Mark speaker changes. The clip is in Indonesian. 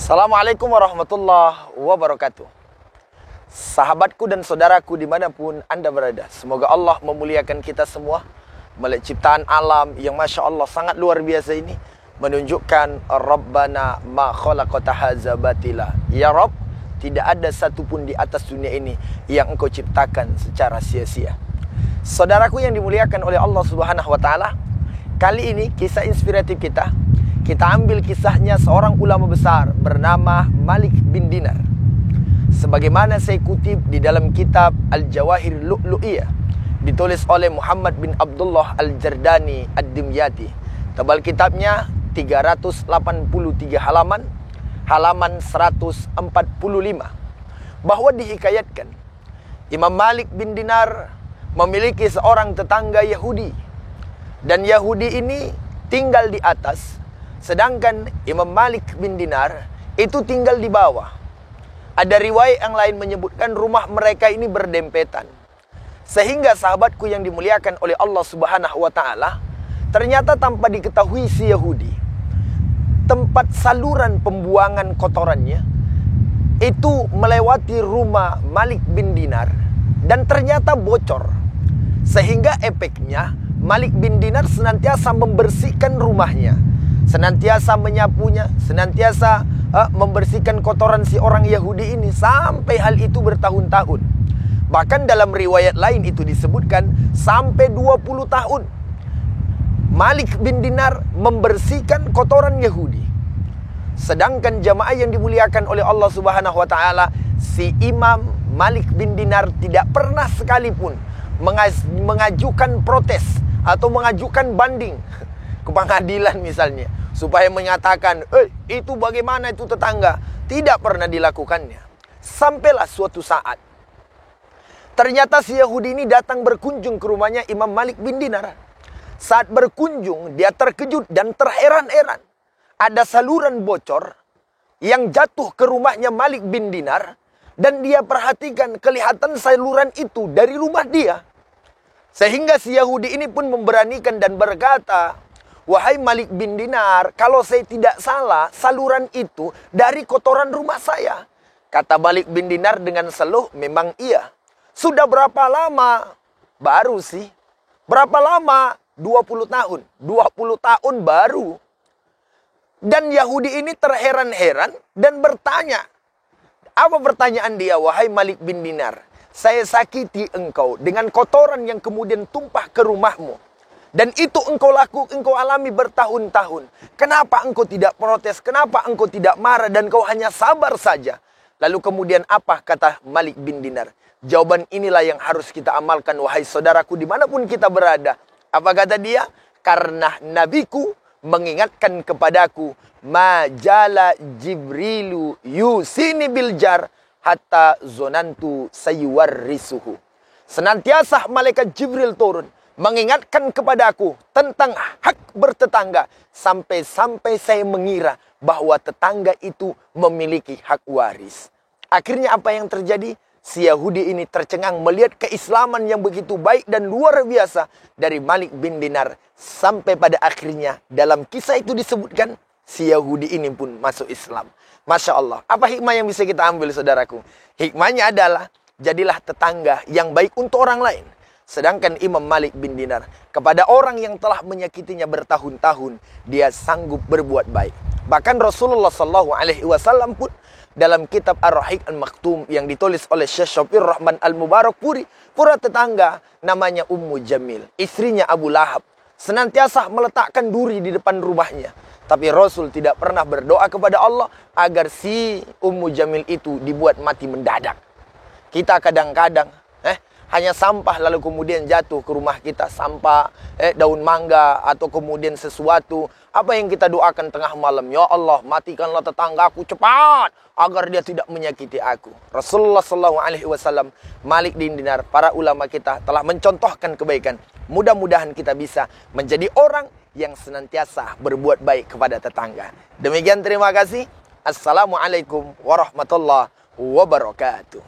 Speaker 1: Assalamualaikum warahmatullahi wabarakatuh. Sahabatku dan saudaraku dimanapun Anda berada, semoga Allah memuliakan kita semua. Melihat ciptaan alam yang Masya Allah sangat luar biasa ini menunjukkan Rabbana ma khalaqta hadza batila. Ya Rabb, tidak ada satupun di atas dunia ini yang Engkau ciptakan secara sia-sia. Saudaraku yang dimuliakan oleh Allah Subhanahu wa taala, kali ini kisah inspiratif kita ambil kisahnya seorang ulama besar bernama Malik bin Dinar. Sebagaimana saya kutip di dalam kitab Al-Jawahir Lu'lu'iyah, ditulis oleh Muhammad bin Abdullah Al-Jardani Ad-Dimyati. Tebal kitabnya 383 halaman 145. Bahwa dihikayatkan Imam Malik bin Dinar memiliki seorang tetangga Yahudi. Dan Yahudi ini tinggal di atas, sedangkan Imam Malik bin Dinar itu tinggal di bawah. Ada riwayat yang lain menyebutkan rumah mereka ini berdempetan. Sehingga sahabatku yang dimuliakan oleh Allah Subhanahu wa taala, ternyata tanpa diketahui si Yahudi, tempat saluran pembuangan kotorannya itu melewati rumah Malik bin Dinar dan ternyata bocor. Sehingga efeknya Malik bin Dinar senantiasa membersihkan rumahnya, senantiasa menyapunya, senantiasa membersihkan kotoran si orang Yahudi ini sampai hal itu bertahun-tahun. Bahkan dalam riwayat lain itu disebutkan sampai 20 tahun Malik bin Dinar membersihkan kotoran Yahudi. Sedangkan jamaah yang dimuliakan oleh Allah Subhanahu wa taala, si Imam Malik bin Dinar tidak pernah sekalipun mengajukan protes atau mengajukan banding ke pengadilan misalnya, supaya menyatakan, itu bagaimana itu tetangga. Tidak pernah dilakukannya. Sampailah suatu saat, ternyata si Yahudi ini datang berkunjung ke rumahnya Imam Malik bin Dinar. Saat berkunjung, dia terkejut dan terheran-heran. Ada saluran bocor yang jatuh ke rumahnya Malik bin Dinar. Dan dia perhatikan, kelihatan saluran itu dari rumah dia. Sehingga si Yahudi ini pun memberanikan dan berkata, "Wahai Malik bin Dinar, kalau saya tidak salah, saluran itu dari kotoran rumah saya." Kata Malik bin Dinar dengan seluh, "Memang iya." "Sudah berapa lama?" "Baru sih." "Berapa lama?" 20 tahun. 20 tahun baru. Dan Yahudi ini terheran-heran dan bertanya. Apa pertanyaan dia? "Wahai Malik bin Dinar, saya sakiti engkau dengan kotoran yang kemudian tumpah ke rumahmu. Dan itu engkau alami bertahun-tahun. Kenapa engkau tidak protes? Kenapa engkau tidak marah dan kau hanya sabar saja?" Lalu kemudian apa kata Malik bin Dinar? Jawaban inilah yang harus kita amalkan, wahai saudaraku, dimanapun kita berada. Apa kata dia? "Karena nabiku mengingatkan kepadaku, majala Jibrilu yusini biljar hatta zonantu sayuwarrisuhu." Senantiasa malaikat Jibril turun mengingatkan kepadaku tentang hak bertetangga, sampai-sampai saya mengira bahwa tetangga itu memiliki hak waris. Akhirnya apa yang terjadi? Si Yahudi ini tercengang melihat keislaman yang begitu baik dan luar biasa dari Malik bin Dinar. Sampai pada akhirnya dalam kisah itu disebutkan si Yahudi ini pun masuk Islam. Masya Allah. Apa hikmah yang bisa kita ambil, saudaraku? Hikmahnya adalah jadilah tetangga yang baik untuk orang lain. Sedangkan Imam Malik bin Dinar, kepada orang yang telah menyakitinya bertahun-tahun, dia sanggup berbuat baik. Bahkan Rasulullah SAW pun dalam kitab Ar-Rahiq Al-Maktum yang ditulis oleh Syekh Syafir Rahman Al-Mubarakpuri, pura tetangga namanya Ummu Jamil, istrinya Abu Lahab, senantiasa meletakkan duri di depan rumahnya. Tapi Rasul tidak pernah berdoa kepada Allah agar si Ummu Jamil itu dibuat mati mendadak. Kita kadang-kadang hanya sampah lalu kemudian jatuh ke rumah kita, sampah, daun mangga atau kemudian sesuatu. Apa yang kita doakan tengah malam? Ya Allah, matikanlah tetanggaku cepat agar dia tidak menyakiti aku. Rasulullah SAW, Malik bin Dinar, para ulama kita telah mencontohkan kebaikan. Mudah-mudahan kita bisa menjadi orang yang senantiasa berbuat baik kepada tetangga. Demikian, terima kasih. Assalamualaikum warahmatullahi wabarakatuh.